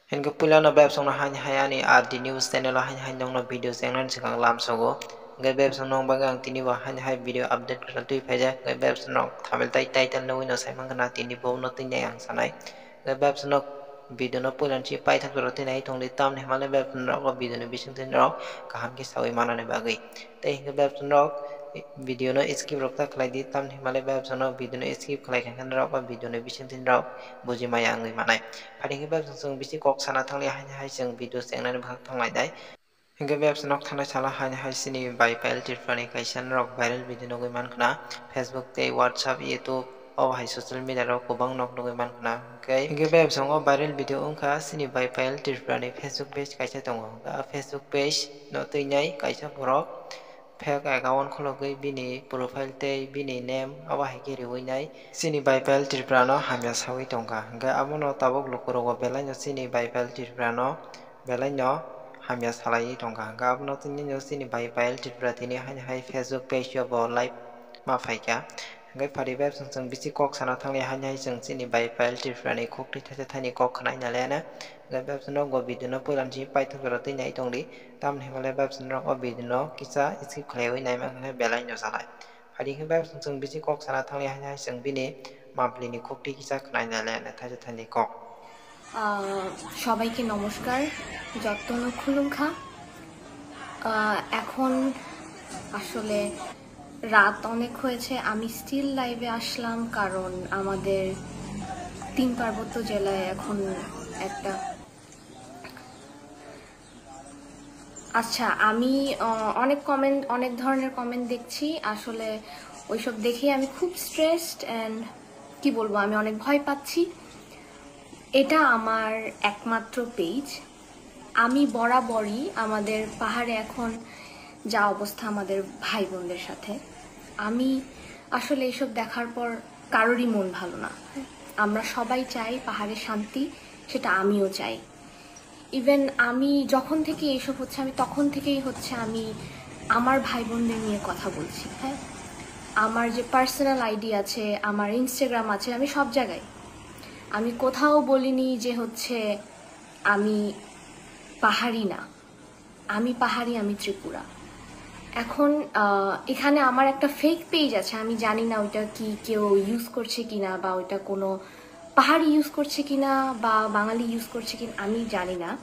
Hingga pula no web song hanya hayani di news channel hanya hanya no video channel sekang lam sogo ngai web song nong bagang tini wa hanya hai video update kana tui phaja ngai web song nong thamel title no wino saimang kana tini bo no tin yang sanai ngai web song no video no pulan chi pai thak ro tin ai thong li tam ne male web song no video no bising tin ro kaham ki sawi mana ne bagai te hingga web song no video no skip rok ta khlai di tam ne male web song no video no skip khlai kan ro ba video no bising tin ro buji maya ngai manai hari web song bisi kok sana thangli hanya hai jeng video channel bhag thanglai dai hingga web nok thana sala hanya hai sini by file tirfani kaisan rok viral video no man khna facebook te whatsapp youtube hai social media rok kubang nok no man khna kai hingga web song viral video ongkha sini by file tirfani facebook page kaisa tongo facebook page no tuinai kaisa borok fake account khulogoi bini profile te bini name hai ke riwinai sini by file tirprano hamya sawi tongka ga amono tabok lukuro belai no sini by file tirprano belai no hamya salai tongka ga amono tini no sini by file tirpra tini hai facebook page yo bo live ma phaika ngai phari web sung bisi kok sana thangli hai jeng sini by file tirprani khokti thase thani kok khnai na lena ngai web no go video no pulan ji pai thok ro tinai tongli tam himale web no go video no kisa skip khlai oi nai ma ngai belai no salai hari ke web sung bisi kok sana thangli hai jeng bini মাপলি নি খুকটি কিসা খাই না লেনে থাজে Thani cock সবাইকে নমস্কার যত্ন খুলুঙ্খা এখন আসলে রাত অনেক হয়েছে আমি স্টিল লাইভে আসলাম কারণ আমাদের 3 পার্বত্য জেলায় এখন একটা আচ্ছা আমি অনেক ধরনের কমেন্ট দেখছি আসলে ওইসব দেখে আমি খুব স্ট্রেসড এন্ড কি বলবো আমি অনেক ভয় পাচ্ছি এটা আমার একমাত্র পেজ আমি বরাবরই আমাদের পাহাড়ে এখন যা অবস্থা আমাদের ভাই বোনদের সাথে আমি আসলে এসব দেখার পর কারোরই মন ভালো না আমরা সবাই চাই পাহাড়ে শান্তি সেটা আমিও চাই ইভেন আমি যখন থেকে এসব হচ্ছে আমি তখন থেকেই হচ্ছে আমি আমার ভাই বোনদের নিয়ে কথা বলছি হ্যাঁ আমার যে পার্সোনাল আইডি আছে আমার ইনস্টাগ্রাম আছে আমি সব জায়গায় আমি কোথাও বলিনি যে হচ্ছে আমি পাহাড়ি না আমি পাহাড়ি আমি ত্রিপুরা এখন এখানে আমার একটা ফেক পেজ আছে আমি জানি না ওইটা কি কেউ ইউজ করছে কিনা বা ওইটা কোনো পাহাড়ি ইউজ করছে কিনা বা বাঙালি ইউজ করছে কিনা আমি জানি না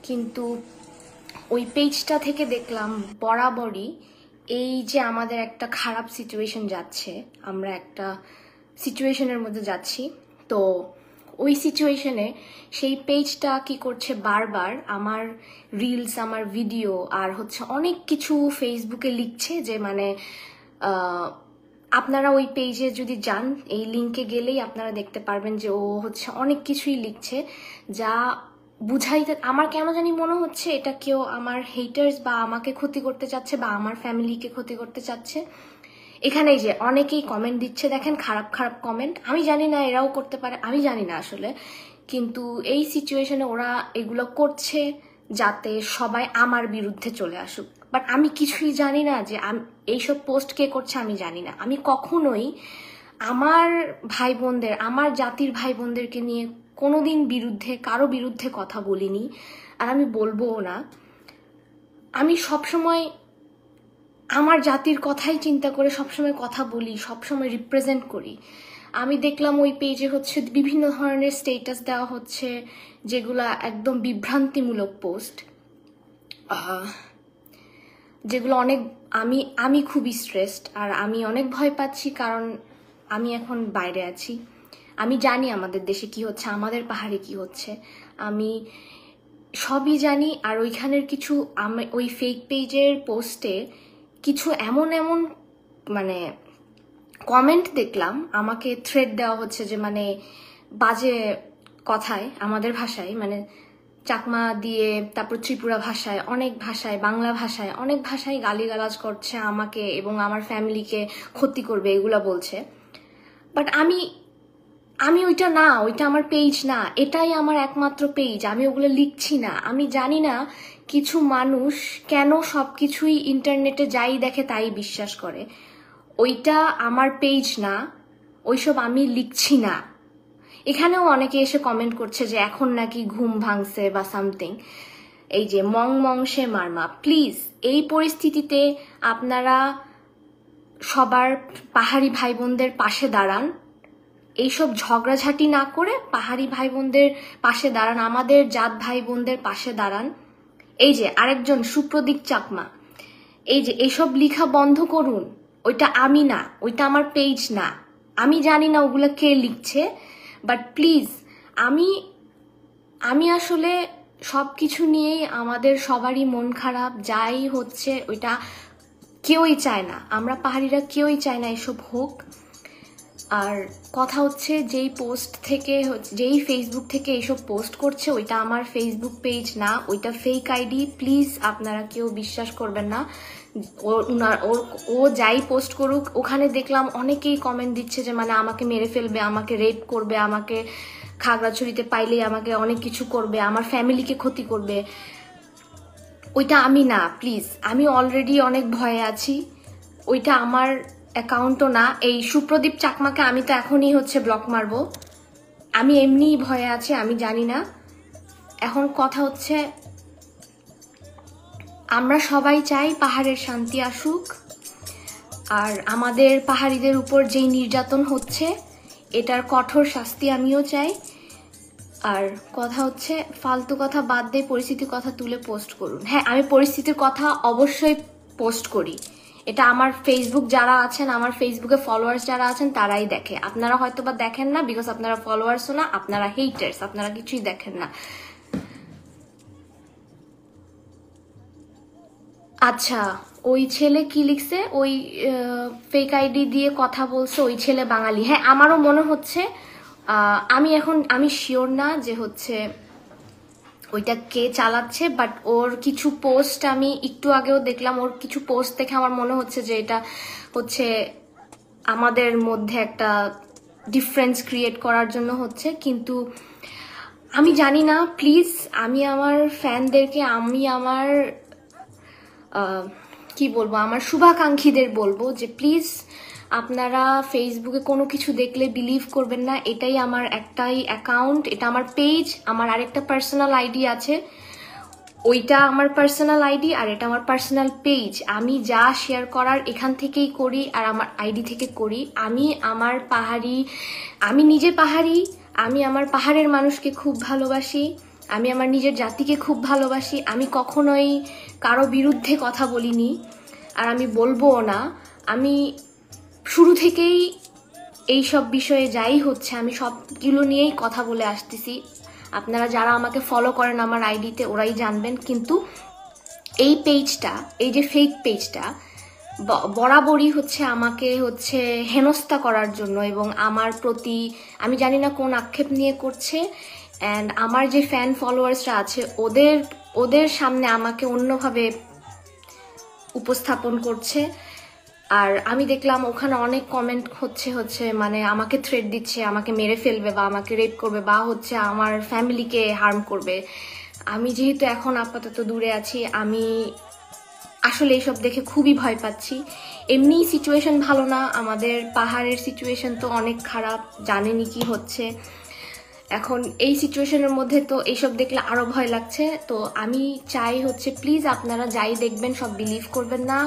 কিন্তু ওই পেজটা থেকে দেখলাম বরাবরই এই যে আমাদের একটা খারাপ সিচুয়েশন যাচ্ছে আমরা একটা সিচুয়েশনের মধ্যে যাচ্ছি তো ওই সিচুয়েশনে সেই পেজটা কি করছে বারবার আমার রিলস আমার ভিডিও আর হচ্ছে অনেক কিছু ফেসবুকে লিখছে যে মানে আপনারা ওই পেজে যদি যান এই লিংকে গেলেই আপনারা দেখতে পারবেন যে ও হচ্ছে অনেক কিছুই লিখছে যা বুঝাইতে আমার কেন জানি মনে হচ্ছে এটা কেউ আমার হেটার্স বা আমাকে ক্ষতি করতে চাচ্ছে বা আমার ফ্যামিলিকে ক্ষতি করতে চাচ্ছে এখানেই যে অনেকেই কমেন্ট দিচ্ছে দেখেন খারাপ খারাপ কমেন্ট আমি জানি না এরাও করতে পারে আমি জানি না আসলে কিন্তু এই সিচুয়েশনে ওরা এগুলো করছে যাতে সবাই আমার বিরুদ্ধে চলে আসুক বাট আমি কিছুই জানি না যে এইসব পোস্ট কে করছে আমি জানি না আমি কখনোই আমার ভাই বোনদের আমার জাতির ভাই বোনদেরকে নিয়ে কোনোদিন কারো বিরুদ্ধে কথা বলিনি আর আমি বলবোও না আমি সবসময় আমার জাতির কথাই চিন্তা করে সবসময় কথা বলি সবসময় রিপ্রেজেন্ট করি আমি দেখলাম ওই পেজে হচ্ছে বিভিন্ন ধরনের স্ট্যাটাস দেওয়া হচ্ছে যেগুলা একদম বিভ্রান্তিমূলক পোস্ট যেগুলো অনেক আমি খুবই স্ট্রেসড আর আমি অনেক ভয় পাচ্ছি কারণ আমি এখন বাইরে আছি আমি জানি আমাদের দেশে কি হচ্ছে আমাদের পাহাড়ে কি হচ্ছে আমি সবই জানি আর ওইখানের কিছু ওই ফেক পেজের পোস্টে কিছু এমন মানে কমেন্ট দেখলাম আমাকে থ্রেড দেওয়া হচ্ছে যে মানে বাজে কথায় আমাদের ভাষায় মানে চাকমা দিয়ে তারপর ত্রিপুরা ভাষায় অনেক ভাষায় বাংলা ভাষায় অনেক ভাষায় গালিগালাজ করছে আমাকে এবং আমার ফ্যামিলিকে ক্ষতি করবে এগুলা বলছে বাট আমি ওইটা আমার পেজ না এটাই আমার একমাত্র পেজ আমি ওগুলো লিখছি না আমি জানি না কিছু মানুষ কেন সবকিছুই ইন্টারনেটে যাই দেখে তাই বিশ্বাস করে ওইটা আমার পেজ না ওইসব আমি লিখছি না এখানেও অনেকে এসে কমেন্ট করছে যে এখন নাকি ঘুম ভাঙছে বা সামথিং। এই যে মংসে মারমা, প্লিজ এই পরিস্থিতিতে আপনারা সবার পাহাড়ি ভাই বোনদের পাশে দাঁড়ান, এইসব ঝগড়াঝাটি না করে পাহাড়ি ভাই বোনদের পাশে দাঁড়ান, আমাদের জাত ভাই বোনদের পাশে দাঁড়ান। এই যে আরেকজন সুপ্রদীপ চাকমা, এই যে এসব লিখা বন্ধ করুন, ওইটা আমি না, ওইটা আমার পেজ না, আমি জানি না ওগুলো কে লিখছে, বাট প্লিজ আমি আসলে সবকিছু নিয়েই আমাদের সবারই মন খারাপ, যাই হচ্ছে ওইটা কেউই চায় না, আমরা পাহাড়িরা কেউই চায় না এসব হোক। আর কথা হচ্ছে যেই ফেসবুক থেকে এইসব পোস্ট করছে ওইটা আমার ফেসবুক পেজ না, ওইটা ফেক আইডি, প্লিজ আপনারা কেউ বিশ্বাস করবেন না। ও যাই পোস্ট করুক, ওখানে দেখলাম অনেকেই কমেন্ট দিচ্ছে যে মানে আমাকে মেরে ফেলবে, আমাকে রেপ করবে, আমাকে খাগড়াছড়িতে পাইলেই আমাকে অনেক কিছু করবে, আমার ফ্যামিলিকে ক্ষতি করবে। ওইটা আমি না, প্লিজ, আমি অলরেডি অনেক ভয়ে আছি, ওইটা আমার অ্যাকাউন্টও না। এই সুপ্রদীপ চাকমাকে আমি তো এখনই ব্লক মারবো, আমি এমনিই ভয়ে আছি, আমি জানি না। এখন কথা হচ্ছে আমরা সবাই চাই পাহাড়ের শান্তি আসুক, আর আমাদের পাহাড়িদের উপর যেই নির্যাতন হচ্ছে এটার কঠোর শাস্তি আমিও চাই। আর কথা হচ্ছে ফালতু কথা বাদ দিয়ে পরিস্থিতির কথা তুলে পোস্ট করুন। হ্যাঁ, আমি পরিস্থিতির কথা অবশ্যই পোস্ট করি, এটা আমার ফেসবুক যারা আছেন, আমার ফেসবুকে ফলোয়ার্স যারা আছেন তারাই দেখে, আপনারা হয়তো বা দেখেন না, বিকজ আপনারা ফলোয়ার্সও না, আপনারা হেটার্স, আপনারা কিছুই দেখেন না। আচ্ছা, ওই ছেলে কি লিখছে, ওই ফেক আইডি দিয়ে কথা বলছে, ওই ছেলে বাঙালি। হ্যাঁ, আমারও মনে হচ্ছে, আমি শিওর না যে ওইটা কে চালাচ্ছে, বাট ওর কিছু পোস্ট আমি একটু আগেও দেখলাম, ওর কিছু পোস্ট দেখে আমার মনে হচ্ছে যে এটা আমাদের মধ্যে একটা ডিফারেন্স ক্রিয়েট করার জন্য হচ্ছে, কিন্তু আমি জানি না। প্লিজ আমি আমার ফ্যানদেরকে, আমি আমার কি বলবো, আমার শুভাকাঙ্ক্ষীদের বলবো যে প্লিজ আপনারা ফেসবুকে কোনো কিছু দেখলে বিলিভ করবেন না, এটাই আমার একটাই অ্যাকাউন্ট, এটা আমার পেজ, আমার আরেকটা পার্সোনাল আইডি আছে, ওইটা আমার পার্সোনাল আইডি, আর এটা আমার পার্সোনাল পেজ। আমি যা শেয়ার করার এখান থেকেই করি আর আমার আইডি থেকে করি। আমি নিজে পাহাড়ি, আমি আমার পাহাড়ের মানুষকে খুব ভালোবাসি, আমি আমার নিজের জাতিকে খুব ভালোবাসি, আমি কখনোই কারো বিরুদ্ধে কথা বলিনি, আর আমি বলবোও না। আমি শুরু থেকেই এই সব বিষয়ে যাই হচ্ছে আমি সবগুলো নিয়েই কথা বলে আসতেছি, আপনারা যারা আমাকে ফলো করেন আমার আইডিতে ওরাই জানবেন। কিন্তু এই পেজটা, এই যে ফেক পেজটা বরাবরই আমাকে হেনস্থা করার জন্য, এবং আমার প্রতি আমি জানি না কোন আক্ষেপ নিয়ে করছে, অ্যান্ড আমার যে ফ্যান ফলোয়ার্সরা আছে ওদের সামনে আমাকে অন্যভাবে উপস্থাপন করছে। আর আমি দেখলাম ওখানে অনেক কমেন্ট মানে আমাকে থ্রেট দিচ্ছে, আমাকে মেরে ফেলবে বা আমাকে রেপ করবে বা আমার ফ্যামিলিকে হার্ম করবে। আমি যেহেতু এখন আপাতত দূরে আছি, আমি আসলে এইসব দেখে খুবই ভয় পাচ্ছি। এমনি সিচুয়েশন ভালো না, আমাদের পাহাড়ের সিচুয়েশন তো অনেক খারাপ, জানেনই কি হচ্ছে এখন। এই সিচুয়েশনের মধ্যে তো এইসব দেখলে আরো ভয় লাগছে। তো আমি চাই প্লিজ আপনারা যাই দেখবেন সব বিলিভ করবেন না,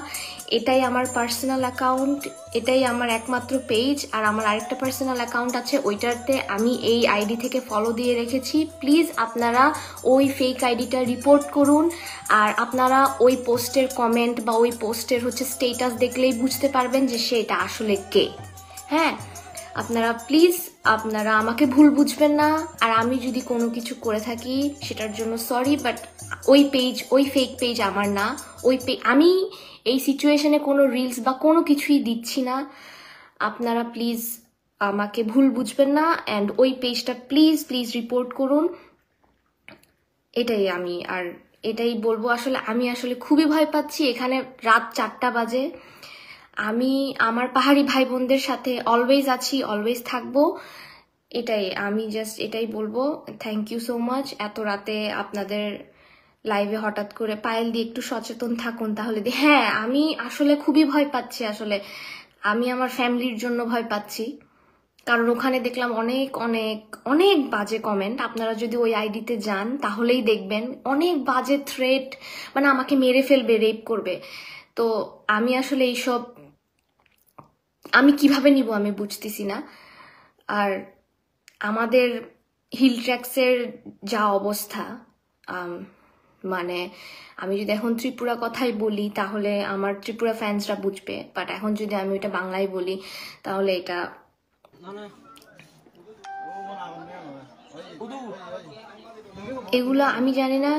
এটাই আমার পার্সোনাল অ্যাকাউন্ট, এটাই আমার একমাত্র পেজ, আর আমার আরেকটা পার্সোনাল অ্যাকাউন্ট আছে, ওইটাতে আমি এই আইডি থেকে ফলো দিয়ে রেখেছি। প্লিজ আপনারা ওই ফেক আইডিটা রিপোর্ট করুন, আর আপনারা ওই পোস্টের কমেন্ট বা ওই পোস্টের স্টেটাস দেখলেই বুঝতে পারবেন যে সেটা আসলে কে। হ্যাঁ, আপনারা প্লিজ আপনারা আমাকে ভুল বুঝবেন না, আর আমি যদি কোনো কিছু করে থাকি সেটার জন্য সরি, বাট ওই ফেক পেজ আমার না। আমি এই সিচুয়েশনে কোনো রিলস বা কোনো কিছুই দিচ্ছি না, আপনারা প্লিজ আমাকে ভুল বুঝবেন না, অ্যান্ড ওই পেজটা প্লিজ প্লিজ রিপোর্ট করুন, এটাই আমি আর এটাই বলবো। আমি খুবই ভয় পাচ্ছি, এখানে রাত 4টা বাজে, আমি আমার পাহাড়ি ভাই বোনদের সাথে অলওয়েজ আছি, অলওয়েজ থাকবো, আমি জাস্ট এটাই বলবো। Thank you so much. এত রাতে আপনাদের লাইভে হঠাৎ করে পায়েল দিয়ে একটু সচেতন থাকুন তাহলে। হ্যাঁ, আমি খুবই ভয় পাচ্ছি, আমি আমার ফ্যামিলির জন্য ভয় পাচ্ছি, কারণ ওখানে দেখলাম অনেক অনেক অনেক বাজে কমেন্ট। আপনারা যদি ওই আইডিতে যান তাহলেই দেখবেন অনেক বাজে থ্রেট, মানে আমাকে মেরে ফেলবে, রেপ করবে। তো আমি আসলে এইসব আমি কিভাবে নিব আমি বুঝতেছি না। আর আমাদের হিল ট্র্যাক্সের যা অবস্থা, মানে আমি যদি এখন ত্রিপুরা কথাই বলি তাহলে আমার ত্রিপুরা ফ্যান্সরা বুঝবে, বাট এখন যদি আমি ওইটা বাংলায় বলি তাহলে এটা এগুলো আমি জানি না।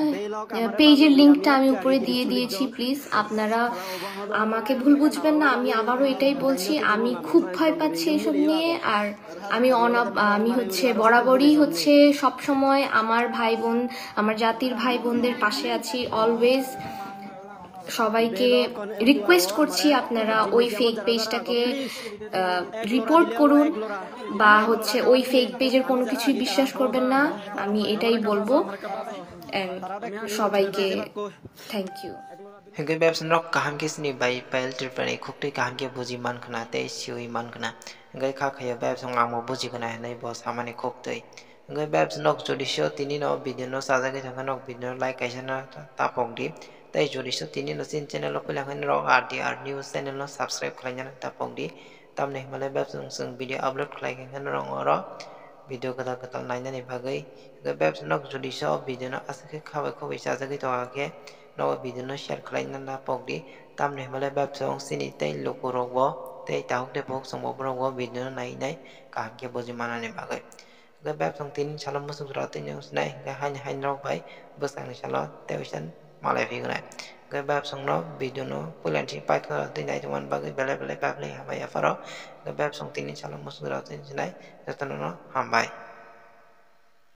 পেজের লিঙ্কটা আমি উপরে দিয়ে দিয়েছি, প্লিজ আপনারা আমাকে ভুল বুঝবেন না। আমি আবারও এটাই বলছি, আমি খুব ভয় পাচ্ছি এইসব নিয়ে। আর আমি হচ্ছে বরাবরই হচ্ছে সব সময় আমার ভাই বোন, আমার জাতির ভাই বোনদের পাশে আছি অলওয়েজ। সবাইকে রিকোয়েস্ট করছি আপনারা ওই ফেক পেজটাকে রিপোর্ট করুন, বা হচ্ছে ওই ফেক পেজের কোনো কিছুই বিশ্বাস করবেন না, আমি এটাই বলবো। সবাইকে thank you. Hingga beb senok kaham ke sini bai pail tirpani khukti kaham ke buji man khna te siwi man khna hingga kha khaya beb song amo buji khna nei bo samani khukti hingga beb senok jodi sho tini no video no saja ke thanga nok video like kaisa na ta pongdi tai jodi sho tini no sin channel lo pula khan ro RDR news channel no subscribe khlanya ta pongdi tamne himale beb song video upload khlai khan rong ro video kata kata lain ni bagai hingga beb senok jodi sho video no asake khabai khobai saja ke to ake no video no share khlai na pokdi tamne male bab song sini tei lokorogbo tei tauk de pok song bobrogbo video nai nai kaham ke boji manani bagai ga bab song tin salam musuk ra tin yang snai ga han rok bai busang ni salo teusan malai fi gnai ga bab song no video no pulan ti pat ka tin nai tuan bagai bele bele bab le ha bai afaro ga bab song tin salam musuk ra tin snai jatano no ham bai